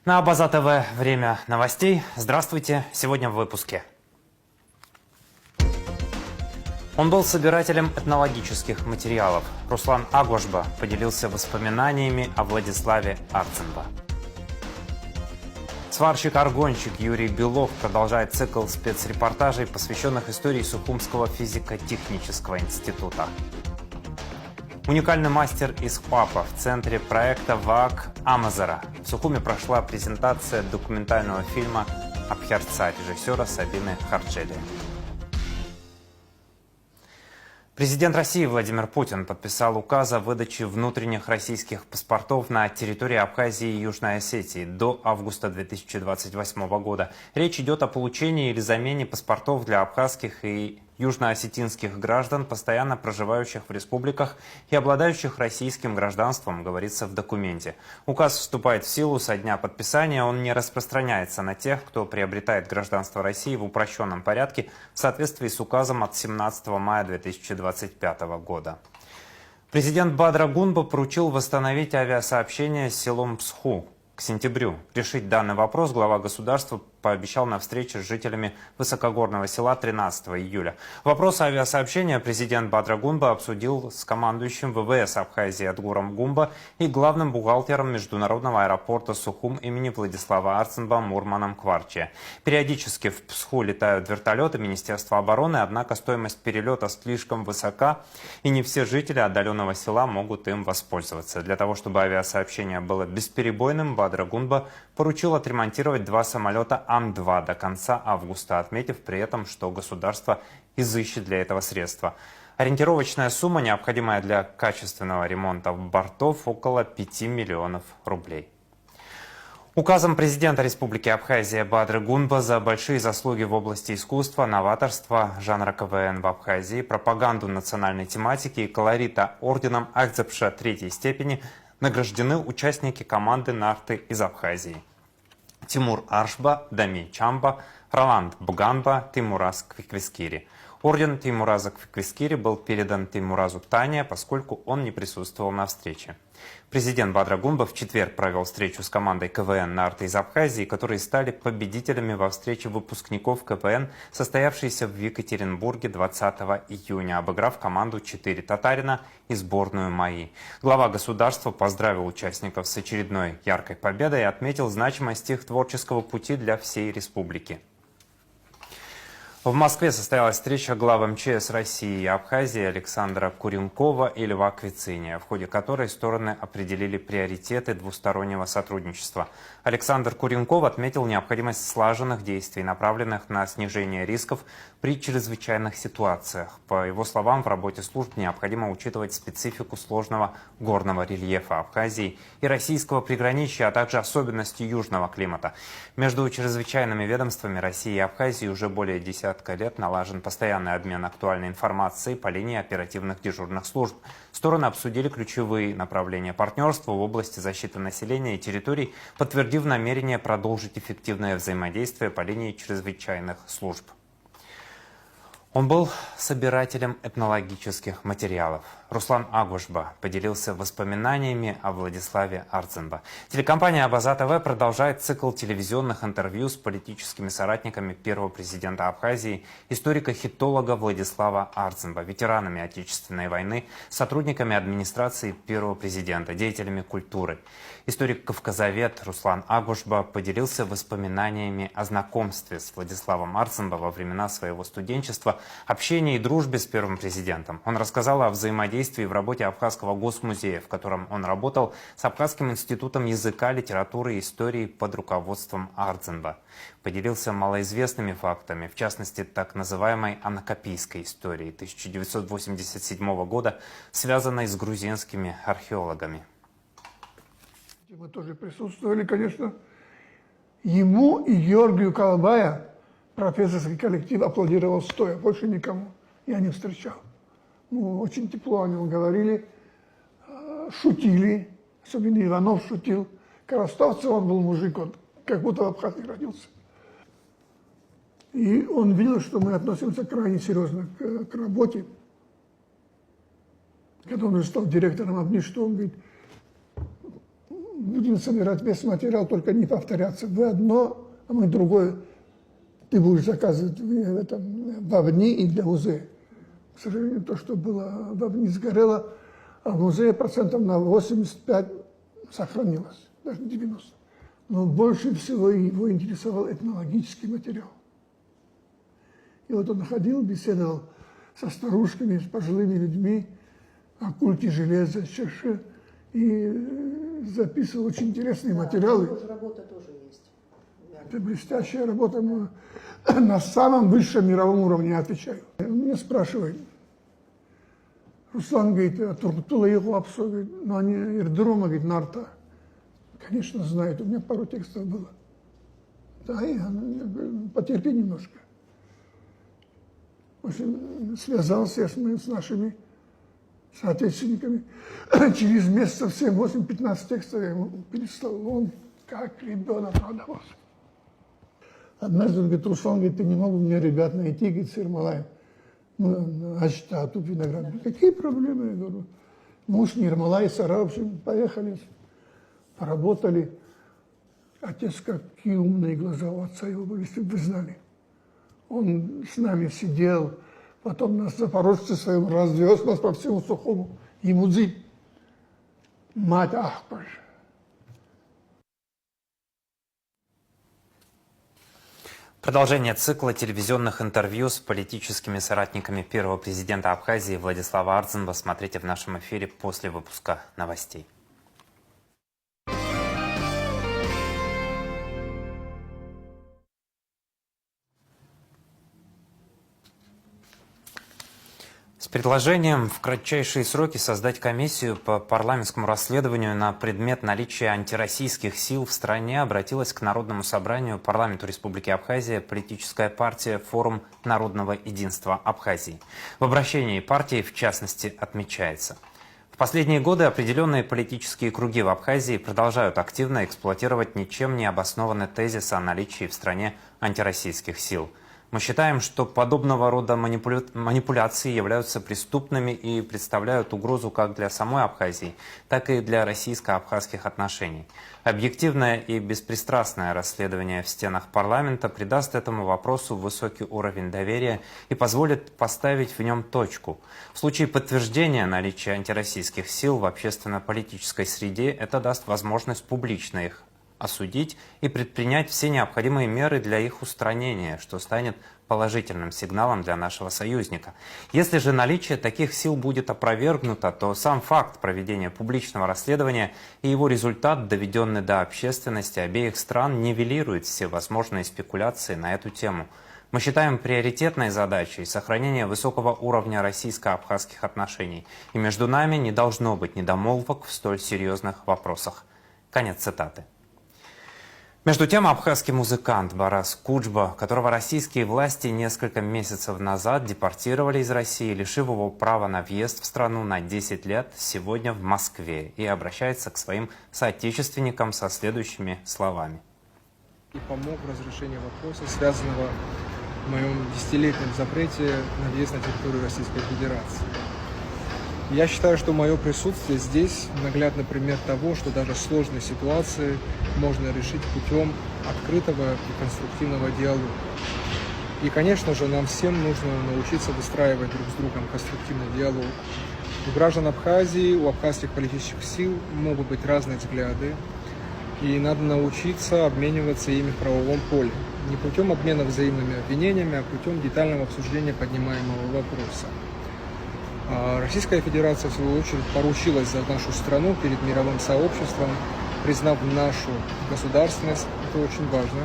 На Абаза ТВ время новостей. Здравствуйте. Сегодня в выпуске. Он был собирателем этнологических материалов. Руслан Агушба поделился воспоминаниями о Владиславе Арцемба. Сварщик-аргонщик Юрий Белов продолжает цикл спецрепортажей, посвященных истории Сухумского физико-технического института. Уникальный мастер из ПАПа в центре проекта ВАК Амазара. В Сухуме прошла презентация документального фильма «Абхерца» режиссера Сабины Харджели. Президент России Владимир Путин подписал указ о выдаче внутренних российских паспортов на территории Абхазии и Южной Осетии до августа 2028 года. Речь идет о получении или замене паспортов для абхазских и южноосетинских граждан, постоянно проживающих в республиках и обладающих российским гражданством, говорится в документе. Указ вступает в силу со дня подписания, он не распространяется на тех, кто приобретает гражданство России в упрощенном порядке в соответствии с указом от 17 мая 2025 года. Президент Бадра Гунба поручил восстановить авиасообщение с селом Псху к сентябрю. Решить данный вопрос глава государства пообещал на встрече с жителями высокогорного села 13 июля. Вопрос авиасообщения президент Бадра Гунба обсудил с командующим ВВС Абхазии Адгуром Гумба и главным бухгалтером международного аэропорта Сухум имени Владислава Арцемба Мурманом Кварче. Периодически в Псху летают вертолеты Министерства обороны, однако стоимость перелета слишком высока, и не все жители отдаленного села могут им воспользоваться. Для того, чтобы авиасообщение было бесперебойным, Бадра Гунба поручил отремонтировать 2 самолета Ан-2 до конца августа, отметив при этом, что государство изыщет для этого средства. Ориентировочная сумма, необходимая для качественного ремонта бортов, около 5 миллионов рублей. Указом президента Республики Абхазия Бадры Гунба за большие заслуги в области искусства, новаторства, жанра КВН в Абхазии, пропаганду национальной тематики и колорита орденом Акзепша 3-й степени награждены участники команды «Нарты» из Абхазии. Тимур Аршба, Дами Чамба, Роланд Буганба, Тимураз Квиквискири. Орден Тимураза Квиквискири был передан Тимуразу Тане, поскольку он не присутствовал на встрече. Президент Бадра Гунба в четверг провел встречу с командой КВН «Нарты» из Абхазии, которые стали победителями во встрече выпускников КВН, состоявшейся в Екатеринбурге 20 июня, обыграв команду 4 татарина и сборную МАИ. Глава государства поздравил участников с очередной яркой победой и отметил значимость их творческого пути для всей республики. В Москве состоялась встреча глав МЧС России и Абхазии Александра Куренкова и Льва Квициния, в ходе которой стороны определили приоритеты двустороннего сотрудничества. Александр Куренков отметил необходимость слаженных действий, направленных на снижение рисков при чрезвычайных ситуациях. По его словам, в работе служб необходимо учитывать специфику сложного горного рельефа Абхазии и российского приграничья, а также особенности южного климата. Между чрезвычайными ведомствами России и Абхазии уже более 10 лет налажен постоянный обмен актуальной информацией по линии оперативных дежурных служб. Стороны обсудили ключевые направления партнерства в области защиты населения и территорий, подтвердив намерение продолжить эффективное взаимодействие по линии чрезвычайных служб. Он был собирателем этнологических материалов. Руслан Агушба поделился воспоминаниями о Владиславе Арцемба. Телекомпания Абаза ТВ продолжает цикл телевизионных интервью с политическими соратниками первого президента Абхазии, историка-хитолога Владислава Арцемба, ветеранами Отечественной войны, сотрудниками администрации первого президента, деятелями культуры. Историк-кавказовед Руслан Агушба поделился воспоминаниями о знакомстве с Владиславом Арцемба во времена своего студенчества, общении и дружбе с первым президентом. Он рассказал о взаимодействии в работе Абхазского госмузея, в котором он работал с Абхазским институтом языка, литературы и истории под руководством Арцемба. Поделился малоизвестными фактами, в частности, так называемой анакапийской истории 1987 года, связанной с грузинскими археологами. Мы тоже присутствовали, конечно. Ему и Георгию Калабая профессорский коллектив аплодировал стоя, больше никому я не встречал. Ну, очень тепло о нем говорили, шутили, особенно Иванов шутил. Коростовцев он был мужик, он как будто в Абхазии родился. И он видел, что мы относимся крайне серьезно к работе. Когда он уже стал директором АБНИ, что он говорит, будем собирать весь материал, только не повторяться. Вы одно, а мы другое. Ты будешь заказывать в Авни и для музея. К сожалению, то, что было в Авни, сгорело, а в музее процентов на 85 сохранилось, даже 90. Но больше всего его интересовал этнологический материал. И вот он ходил, беседовал со старушками, с пожилыми людьми о культе железа, чаше, и записывал очень интересные материалы. Работа тоже есть. Это блестящая работа. На самом высшем мировом уровне, я отвечаю. Он меня спрашивает. Руслан говорит, Тургутула Егуапсо, говорит, но они Эрдрома, говорит, Нарта. Конечно, знают, у меня пару текстов было. Да, я говорю, потерпи немножко. В общем, связался я с нашими соотечественниками. Через месяцев 7, 8, 15 текстов я ему переслал. Он как ребенок радовался. Однажды он говорит, Руслан, говорит, ты не мог бы мне ребят найти, говорит, с Ермолаем. Ну, а тут виноград. Какие проблемы? Я говорю, муж Ермолай, Сара, в общем, поехали, поработали. Отец, какие умные глаза у отца его были, если бы вы знали. Он с нами сидел, потом нас запорожцы своим развез нас по всему Сухому. И музык. Мать, ах, боже. Продолжение цикла телевизионных интервью с политическими соратниками первого президента Абхазии Владислава Ардзинова смотрите в нашем эфире после выпуска новостей. С предложением в кратчайшие сроки создать комиссию по парламентскому расследованию на предмет наличия антироссийских сил в стране обратилась к Народному собранию парламенту Республики Абхазия политическая партия «Форум народного единства Абхазии». В обращении партии, в частности, отмечается: в последние годы определенные политические круги в Абхазии продолжают активно эксплуатировать ничем не обоснованный тезис о наличии в стране антироссийских сил. Мы считаем, что подобного рода манипуляции являются преступными и представляют угрозу как для самой Абхазии, так и для российско-абхазских отношений. Объективное и беспристрастное расследование в стенах парламента придаст этому вопросу высокий уровень доверия и позволит поставить в нем точку. В случае подтверждения наличия антироссийских сил в общественно-политической среде это даст возможность публично их осудить и предпринять все необходимые меры для их устранения, что станет положительным сигналом для нашего союзника. Если же наличие таких сил будет опровергнуто, то сам факт проведения публичного расследования и его результат, доведенный до общественности обеих стран, нивелирует все возможные спекуляции на эту тему. Мы считаем приоритетной задачей сохранение высокого уровня российско-абхазских отношений, и между нами не должно быть недомолвок в столь серьезных вопросах. Конец цитаты. Между тем, абхазский музыкант Барас Куджба, которого российские власти несколько месяцев назад депортировали из России, лишив его права на въезд в страну на 10 лет, сегодня в Москве и обращается к своим соотечественникам со следующими словами. И помог в разрешении вопроса, связанного в моем десятилетнем запрете на въезд на территорию Российской Федерации. Я считаю, что мое присутствие здесь наглядный пример того, что даже сложные ситуации можно решить путем открытого и конструктивного диалога. И, конечно же, нам всем нужно научиться выстраивать друг с другом конструктивный диалог. У граждан Абхазии, у абхазских политических сил могут быть разные взгляды, и надо научиться обмениваться ими в правовом поле. Не путем обмена взаимными обвинениями, а путем детального обсуждения поднимаемого вопроса. Российская Федерация, в свою очередь, поручилась за нашу страну перед мировым сообществом, признав нашу государственность. Это очень важно.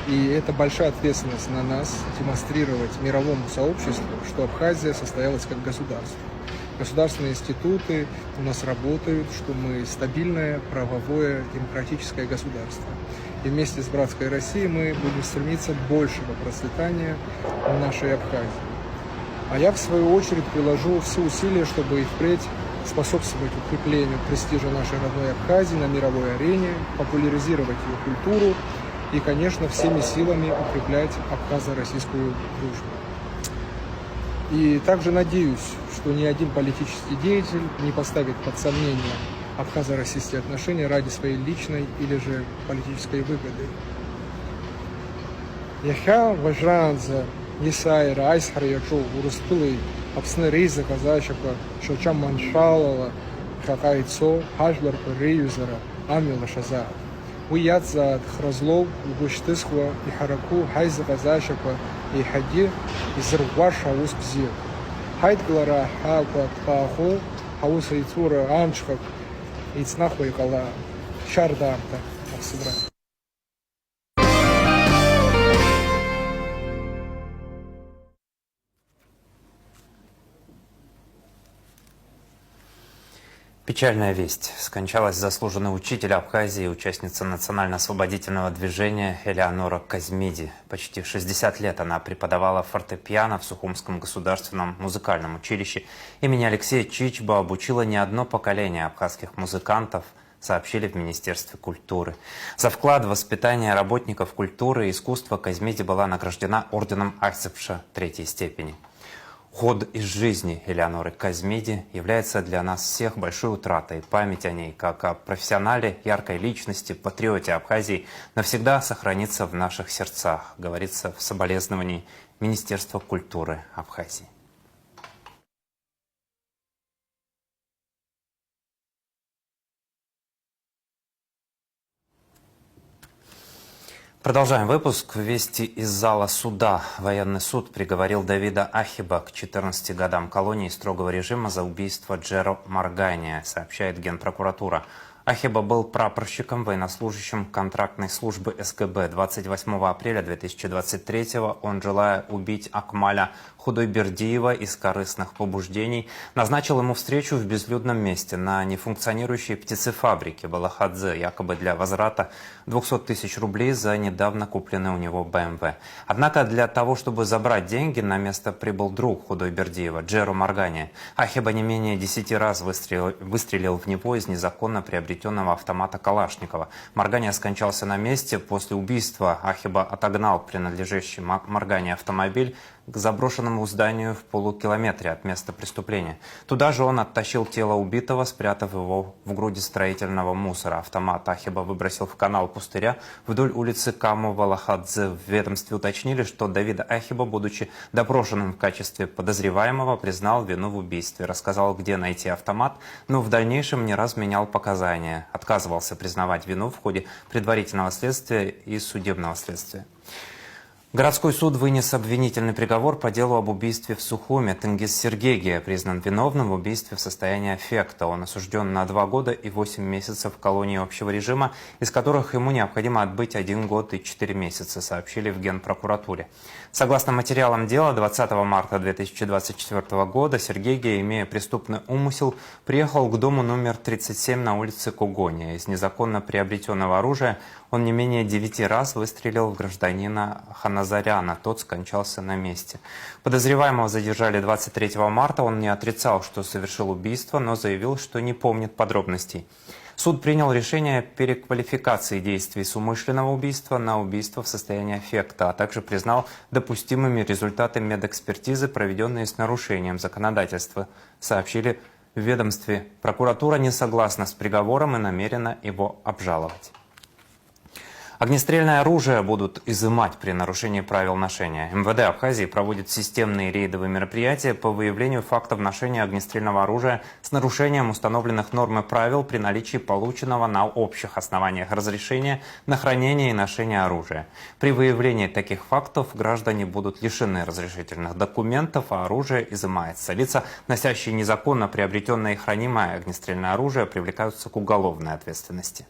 И это большая ответственность на нас демонстрировать мировому сообществу, что Абхазия состоялась как государство. Государственные институты у нас работают, что мы стабильное, правовое, демократическое государство. И вместе с братской Россией мы будем стремиться к большему процветанию в нашей Абхазии. А я, в свою очередь, приложу все усилия, чтобы и впредь способствовать укреплению престижа нашей родной Абхазии на мировой арене, популяризировать ее культуру и, конечно, всеми силами укреплять абхазо-российскую дружбу. И также надеюсь, что ни один политический деятель не поставит под сомнение абхазо-российские отношения ради своей личной или же политической выгоды. Иахьа важранза Исаира Айсхарьячу Урустулы Апсны Рейза Казачака Шочам Маншалала Хакайцо Хажларка Реюзера Амила Шаза. Уядза Хразлов Угуштысхва и Хараку Хайза Казачака и Хади Изрваш Хаус Бзир. Хайдглара Хака Тпахо Хауса Ицура Амчхак Ицнахва Икала Шардарта Аксидра. Печальная весть. Скончалась заслуженный учитель Абхазии, участница национально-освободительного движения Элеонора Казмиди. Почти 60 лет она преподавала фортепиано в Сухумском государственном музыкальном училище. Имени Алексея Чичба обучила не одно поколение абхазских музыкантов, сообщили в Министерстве культуры. За вклад в воспитание работников культуры и искусства Казмиди была награждена орденом Аксепша третьей степени. Уход из жизни Элеоноры Казмиди является для нас всех большой утратой. Память о ней, как о профессионале, яркой личности, патриоте Абхазии, навсегда сохранится в наших сердцах, говорится в соболезновании Министерства культуры Абхазии. Продолжаем выпуск. Вести из зала суда. Военный суд приговорил Давида Ахиба к 14 годам колонии строгого режима за убийство Джеро Маргания, сообщает Генпрокуратура. Ахиба был прапорщиком, военнослужащим контрактной службы СКБ. 28 апреля 2023-го он, желая убить Акмаля Худойбердиева из корыстных побуждений, назначил ему встречу в безлюдном месте на нефункционирующей птицефабрике Балахадзе, якобы для возврата 200 тысяч рублей за недавно купленный у него БМВ. Однако для того, чтобы забрать деньги, на место прибыл друг Худойбердиева, Джеро Маргания. Ахиба не менее 10 раз выстрелил в него из незаконно приобретенного автомата Калашникова. Маргания скончался на месте. После убийства Ахиба отогнал принадлежащий Маргания автомобиль к заброшенному зданию в полукилометре от места преступления. Туда же он оттащил тело убитого, спрятав его в груди строительного мусора. Автомат Ахиба выбросил в канал пустыря вдоль улицы Каму-Валахадзе. В ведомстве уточнили, что Давида Ахиба, будучи допрошенным в качестве подозреваемого, признал вину в убийстве, рассказал, где найти автомат, но в дальнейшем не раз менял показания, отказывался признавать вину в ходе предварительного следствия и судебного следствия. Городской суд вынес обвинительный приговор по делу об убийстве в Сухуме. Тенгиз Сергегия признан виновным в убийстве в состоянии аффекта. Он осужден на 2 года и 8 месяцев в колонии общего режима, из которых ему необходимо отбыть 1 год и 4 месяца, сообщили в Генпрокуратуре. Согласно материалам дела, 20 марта 2024 года Сергегия, имея преступный умысел, приехал к дому номер 37 на улице Кугония. Из незаконно приобретенного оружия он не менее 9 раз выстрелил в гражданина Ханазаряна. Тот скончался на месте. Подозреваемого задержали 23 марта. Он не отрицал, что совершил убийство, но заявил, что не помнит подробностей. Суд принял решение о переквалификации действий с умышленного убийства на убийство в состоянии аффекта, а также признал допустимыми результаты медэкспертизы, проведенные с нарушением законодательства, сообщили в ведомстве. Прокуратура не согласна с приговором и намерена его обжаловать. Огнестрельное оружие будут изымать при нарушении правил ношения. МВД Абхазии проводит системные рейдовые мероприятия по выявлению фактов ношения огнестрельного оружия с нарушением установленных норм и правил при наличии полученного на общих основаниях разрешения на хранение и ношение оружия. При выявлении таких фактов граждане будут лишены разрешительных документов, а оружие изымается. Лица, носящие незаконно приобретенное и хранимое огнестрельное оружие, привлекаются к уголовной ответственности.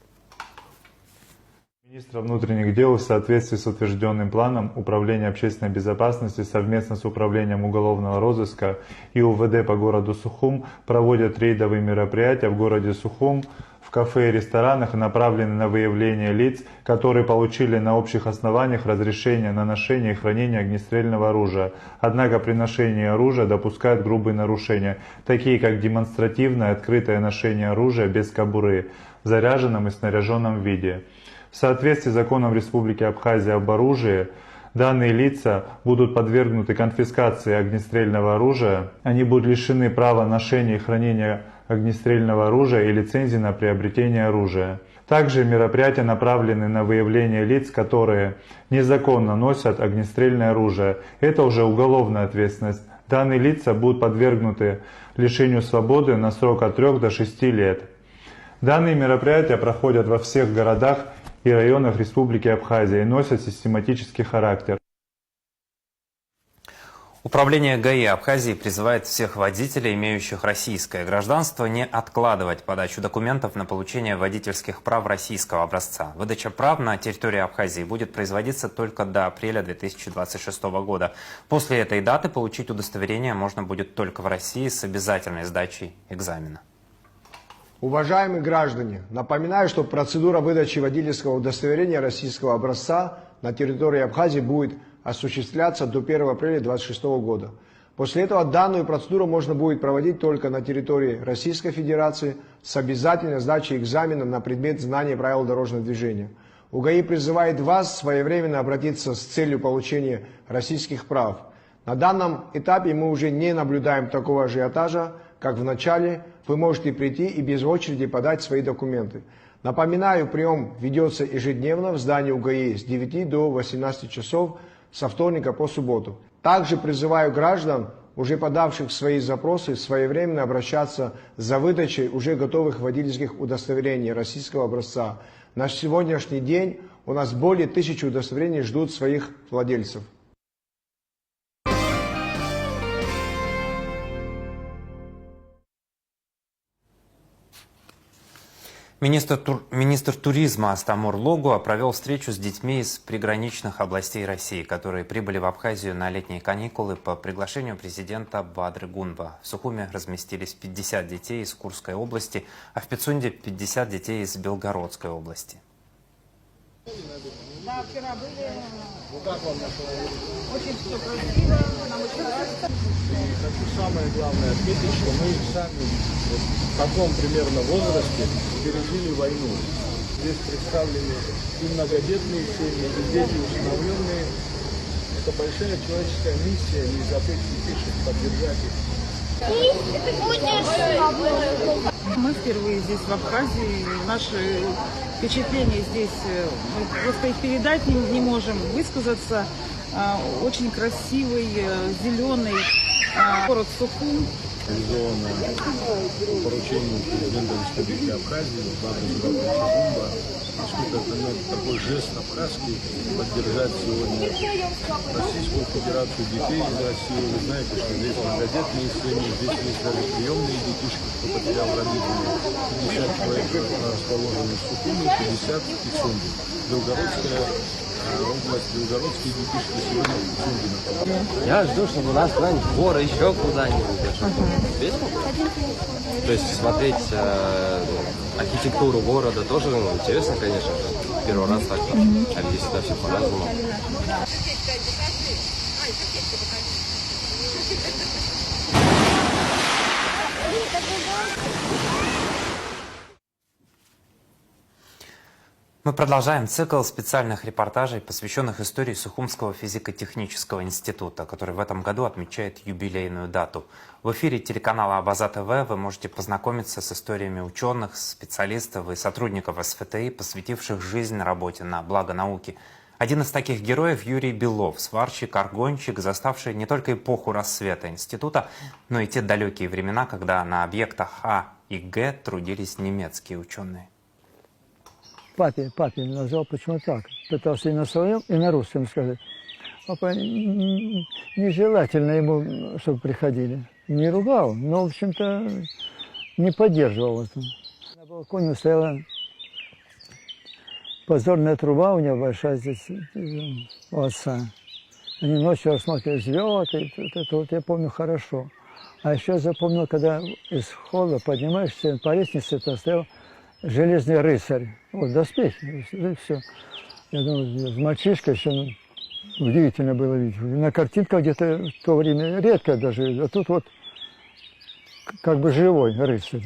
Министра внутренних дел в соответствии с утвержденным планом Управления общественной безопасности совместно с Управлением уголовного розыска и УВД по городу Сухум проводят рейдовые мероприятия в городе Сухум, в кафе и ресторанах, направленные на выявление лиц, которые получили на общих основаниях разрешение на ношение и хранение огнестрельного оружия. Однако при ношении оружия допускают грубые нарушения, такие как демонстративное открытое ношение оружия без кобуры, в заряженном и снаряженном виде. В соответствии с законом Республики Абхазия об оружии, данные лица будут подвергнуты конфискации огнестрельного оружия, они будут лишены права ношения и хранения огнестрельного оружия и лицензий на приобретение оружия. Также мероприятия направлены на выявление лиц, которые незаконно носят огнестрельное оружие. Это уже уголовная ответственность. Данные лица будут подвергнуты лишению свободы на срок от 3 до 6 лет. Данные мероприятия проходят во всех городах и районах Республики Абхазия и носят систематический характер. Управление ГАИ Абхазии призывает всех водителей, имеющих российское гражданство, не откладывать подачу документов на получение водительских прав российского образца. Выдача прав на территории Абхазии будет производиться только до апреля 2026 года. После этой даты получить удостоверение можно будет только в России с обязательной сдачей экзамена. Уважаемые граждане, напоминаю, что процедура выдачи водительского удостоверения российского образца на территории Абхазии будет осуществляться до 1 апреля 2026 года. После этого данную процедуру можно будет проводить только на территории Российской Федерации с обязательной сдачей экзамена на предмет знания правил дорожного движения. УГАИ призывает вас своевременно обратиться с целью получения российских прав. На данном этапе мы уже не наблюдаем такого ажиотажа, как в начале. Вы можете прийти и без очереди подать свои документы. Напоминаю, прием ведется ежедневно в здании УГАИ с 9 до 18 часов со вторника по субботу. Также призываю граждан, уже подавших свои запросы, своевременно обращаться за выдачей уже готовых водительских удостоверений российского образца. На сегодняшний день у нас более 1000 удостоверений ждут своих владельцев. Министр туризма Астамур Логуа провел встречу с детьми из приграничных областей России, которые прибыли в Абхазию на летние каникулы по приглашению президента Бадры Гунба. В Сухуме разместились 50 детей из Курской области, а в Пицунде 50 детей из Белгородской области. Да, вчера были. Очень все красиво, нам очень нравится. Хочу самое главное отметить, что мы сами в таком примерно возрасте пережили войну. Здесь представлены и многодетные семьи, и дети усыновленные. Это большая человеческая миссия, не забыть детишек, поддержать их. Мы впервые здесь, в Абхазии. Наши впечатления здесь, мы просто их передать не можем, высказаться. Очень красивый, зеленый город Сухум. Реализовано по поручению президента Республики Абхазии Бадры Гунба. Поскольку это такой жест абхазский, поддержать сегодня Российскую Федерацию детей из России. Вы знаете, что здесь многодетные семьи, здесь есть даже приемные детишки, кто потерял родителей. 50 человек расположены в Сухуме, 50 в Пицунде. Белгородская область, белгородские детишки сегодня в Пицунде находятся. Я жду, чтобы нас куда-нибудь в горы, еще куда-нибудь. Весело? То есть смотреть архитектуру города тоже интересно, конечно. Первый раз так, а здесь всегда все по-разному. Мы продолжаем цикл специальных репортажей, посвященных истории Сухумского физико-технического института, который в этом году отмечает юбилейную дату. В эфире телеканала Абаза ТВ вы можете познакомиться с историями ученых, специалистов и сотрудников СФТИ, посвятивших жизнь работе на благо науки. Один из таких героев — Юрий Белов, сварщик-аргонщик, заставший не только эпоху расцвета института, но и те далекие времена, когда на объектах А и Г трудились немецкие ученые. Папе назвал, почему так? Пытался и на своем, и на русском сказать. Папа нежелательно ему, чтобы приходили. Не ругал, но, в общем-то, не поддерживал это. На балконе стояла позорная труба у него большая здесь, у отца. Они ночью рассматривали звезды, это вот я помню хорошо. А еще я запомнил, когда из холла поднимаешься по лестнице, то стоял железный рыцарь. Вот доспехи, и все. Я думаю, мальчишка еще удивительно было видеть. На картинках где-то в то время редко даже, а тут вот как бы живой рыцарь.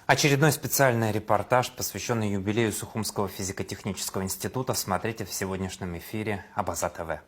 Очередной специальный репортаж, посвященный юбилею Сухумского физико-технического института, смотрите в сегодняшнем эфире Абаза ТВ.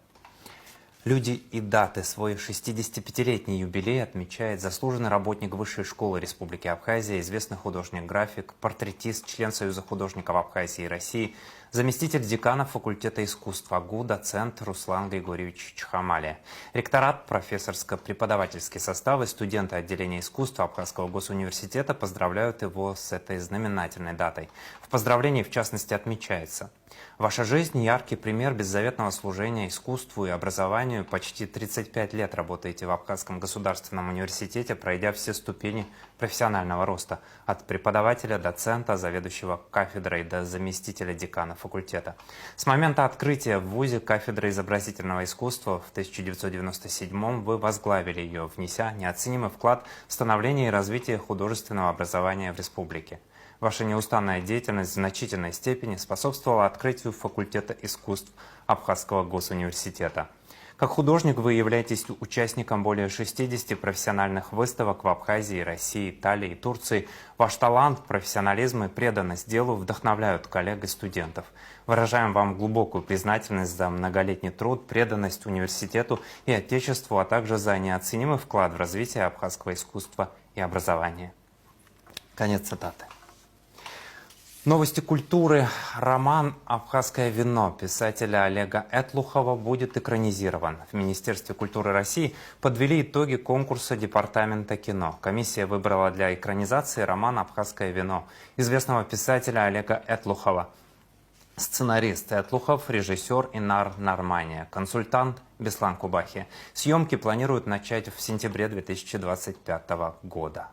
Люди и даты. Свой 65-летний юбилей отмечает заслуженный работник Высшей школы Республики Абхазия, известный художник-график, портретист, член Союза художников Абхазии и России, заместитель декана факультета искусств АГУ, доцент Руслан Григорьевич Чхамалия. Ректорат, профессорско-преподавательский состав и студенты отделения искусств Абхазского госуниверситета поздравляют его с этой знаменательной датой. В поздравлении, в частности, отмечается: ваша жизнь – яркий пример беззаветного служения искусству и образованию. Почти 35 лет работаете в Абхазском государственном университете, пройдя все ступени профессионального роста. От преподавателя, доцента, заведующего кафедрой до заместителя декана факультета. С момента открытия в ВУЗе кафедры изобразительного искусства в 1997-м вы возглавили ее, внеся неоценимый вклад в становление и развитие художественного образования в республике. Ваша неустанная деятельность в значительной степени способствовала открытию факультета искусств Абхазского госуниверситета. Как художник вы являетесь участником более 60 профессиональных выставок в Абхазии, России, Италии и Турции. Ваш талант, профессионализм и преданность делу вдохновляют коллег и студентов. Выражаем вам глубокую признательность за многолетний труд, преданность университету и отечеству, а также за неоценимый вклад в развитие абхазского искусства и образования. Конец цитаты. Новости культуры. Роман «Абхазское вино» писателя Олега Этлухова будет экранизирован. В Министерстве культуры России подвели итоги конкурса Департамента кино. Комиссия выбрала для экранизации роман «Абхазское вино» известного писателя Олега Этлухова. Сценарист Этлухов, режиссер Инар Нармания, консультант Беслан Кубахи. Съемки планируют начать в сентябре 2025 года.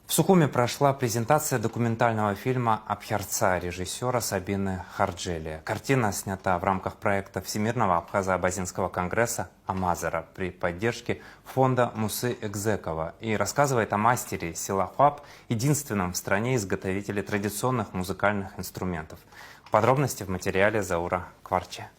В Сухуме прошла презентация документального фильма «Абхярца» режиссера Сабины Харджели. Картина снята в рамках проекта Всемирного абхазо-абазинского конгресса «Амазара» при поддержке фонда Мусы Экзекова и рассказывает о мастере села Хуап, единственном в стране изготовителе традиционных музыкальных инструментов. Подробности в материале Заура Кварче.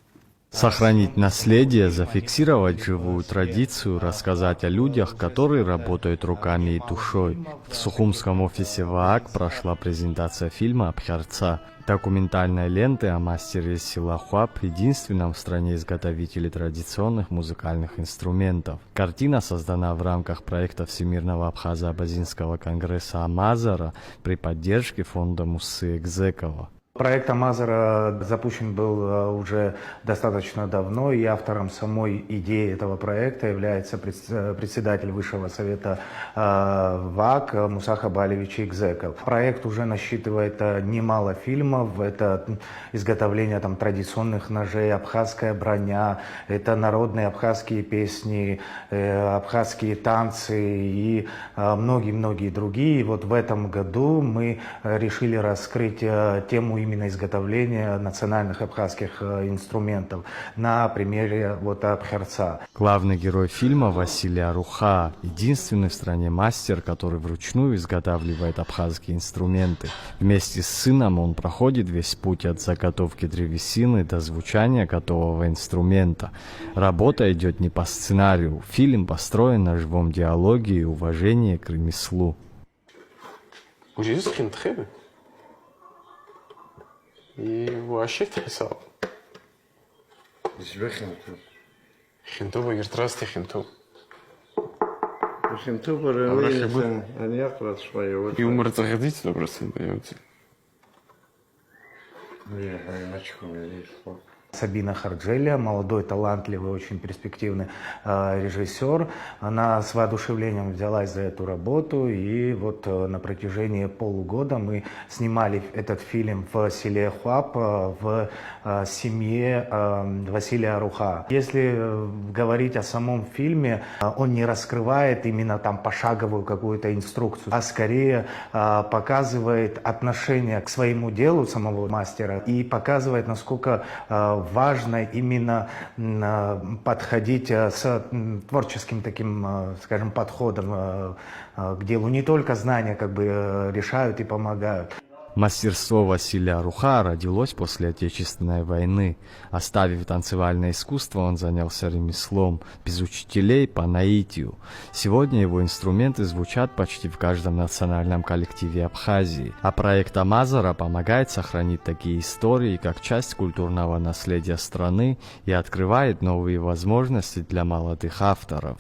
Сохранить наследие, зафиксировать живую традицию, рассказать о людях, которые работают руками и душой. В Сухумском офисе ВААК прошла презентация фильма «Абхярца», документальной ленты о мастере из села Хуап, единственном в стране изготовителе традиционных музыкальных инструментов. Картина создана в рамках проекта Всемирного абхазо-абазинского конгресса «Амазара» при поддержке фонда Мусы Экзекова. Проект «Амазара» запущен был уже достаточно давно, и автором самой идеи этого проекта является председатель Высшего совета ВАК Муса Хабалевич Экзеков. Проект уже насчитывает немало фильмов, это изготовление традиционных ножей, абхазская броня, это народные абхазские песни, абхазские танцы и многие-многие другие. И вот в этом году мы решили раскрыть тему именно изготовления национальных абхазских инструментов на примере Абхярца. Главный герой фильма Василий Аруха, единственный в стране мастер, который вручную изготавливает абхазские инструменты. Вместе с сыном он проходит весь путь от заготовки древесины до звучания готового инструмента. Работа идет не по сценарию. Фильм построен на живом диалоге и уважении к ремеслу. И вообще писал. Хинту вагертрасти хинту. Хинту параллельно, а не раз свое. И умер заходить добро сын появится. Не, иначе у меня есть. Сабина Харджели, молодой, талантливый, очень перспективный режиссер. Она с воодушевлением взялась за эту работу, и вот на протяжении полугода мы снимали этот фильм в селе Хуап, в семье Василия Аруха. Если говорить о самом фильме, он не раскрывает именно пошаговую какую-то инструкцию, а скорее показывает отношение к своему делу самого мастера и показывает, насколько важно именно подходить с творческим таким, скажем, подходом к делу. Не только знания решают и помогают. Мастерство Василия Руха родилось после Отечественной войны. Оставив танцевальное искусство, он занялся ремеслом, без учителей, по наитию. Сегодня его инструменты звучат почти в каждом национальном коллективе Абхазии. А проект Амазара помогает сохранить такие истории, как часть культурного наследия страны, и открывает новые возможности для молодых авторов.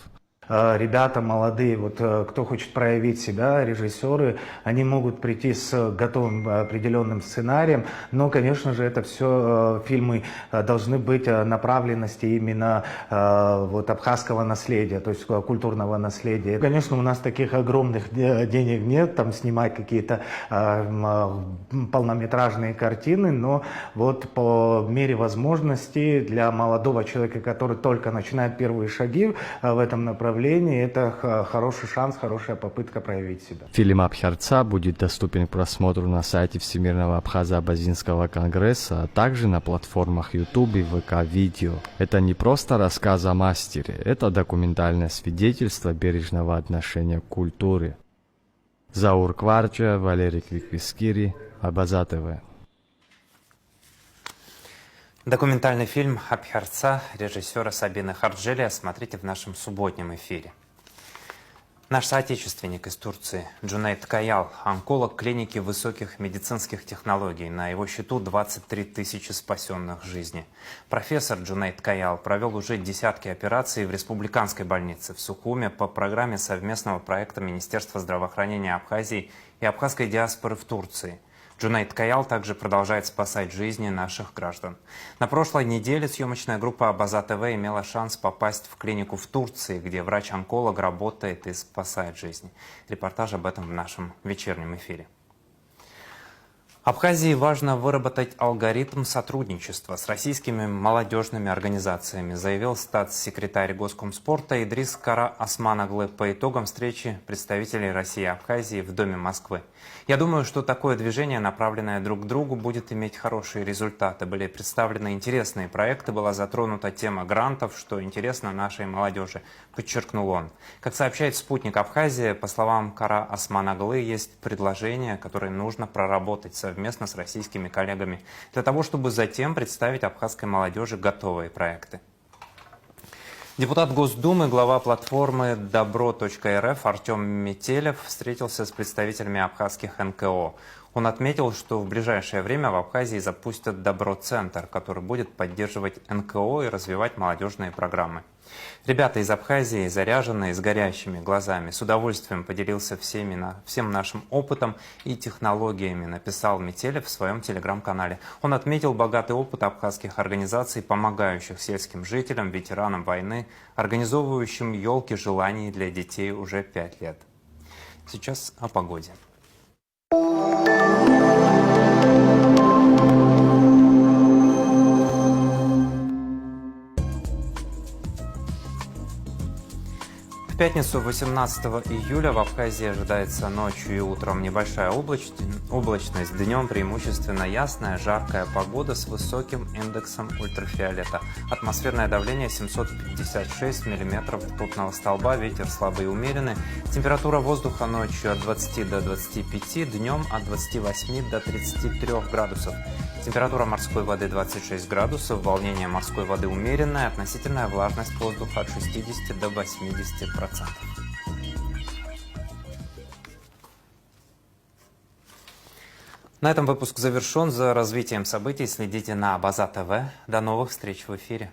Ребята молодые, вот кто хочет проявить себя, режиссеры, они могут прийти с готовым определенным сценарием, но, конечно же, это все фильмы должны быть направленности именно вот абхазского наследия, то есть культурного наследия. Конечно, у нас таких огромных денег нет, там снимать какие-то полнометражные картины, но вот по мере возможности для молодого человека, который только начинает первые шаги в этом направлении, это хороший шанс, хорошая попытка проявить себя. Фильм Абхярца будет доступен к просмотру на сайте Всемирного Абхазо-Абазинского конгресса, а также на платформах YouTube и ВК-видео. Это не просто рассказ о мастере, это документальное свидетельство бережного отношения к культуре. Заур Кварча, Валерий Квиквискири, Абаза ТВ. Документальный фильм «Абхярца» режиссера Сабины Харджелия смотрите в нашем субботнем эфире. Наш соотечественник из Турции Джунейд Каял, онколог клиники высоких медицинских технологий. На его счету 23 тысячи спасенных жизней. Профессор Джунейд Каял провел уже десятки операций в республиканской больнице в Сухуме по программе совместного проекта Министерства здравоохранения Абхазии и абхазской диаспоры в Турции. Джунейд Каял также продолжает спасать жизни наших граждан. На прошлой неделе съемочная группа Абаза ТВ имела шанс попасть в клинику в Турции, где врач-онколог работает и спасает жизни. Репортаж об этом в нашем вечернем эфире. Абхазии важно выработать алгоритм сотрудничества с российскими молодежными организациями, заявил статс-секретарь Госкомспорта Идрис Кара Османоглы по итогам встречи представителей России и Абхазии в Доме Москвы. Я думаю, что такое движение, направленное друг к другу, будет иметь хорошие результаты. Были представлены интересные проекты, была затронута тема грантов, что интересно нашей молодежи, подчеркнул он. Как сообщает «Спутник Абхазия», по словам Кара Османоглы, есть предложения, которые нужно проработать совместно с российскими коллегами, для того, чтобы затем представить абхазской молодежи готовые проекты. Депутат Госдумы, глава платформы «Добро.рф» Артем Метелев встретился с представителями абхазских НКО. Он отметил, что в ближайшее время в Абхазии запустят «Добро-центр», который будет поддерживать НКО и развивать молодежные программы. Ребята из Абхазии, заряженные, с горящими глазами, с удовольствием поделился всем нашим опытом и технологиями, написал Метелев в своем телеграм-канале. Он отметил богатый опыт абхазских организаций, помогающих сельским жителям, ветеранам войны, организовывающим елки желаний для детей уже 5 лет. Сейчас о погоде. В пятницу 18 июля в Абхазии ожидается ночью и утром небольшая облачность, днем преимущественно ясная, жаркая погода с высоким индексом ультрафиолета. Атмосферное давление 756 мм ртутного столба, ветер слабый и умеренный. Температура воздуха ночью от 20 до 25, днем от 28 до 33 градусов. Температура морской воды 26 градусов, волнение морской воды умеренное, относительная влажность воздуха от 60 до 80%. На этом выпуск завершен. За развитием событий следите на Абаза ТВ. До новых встреч в эфире.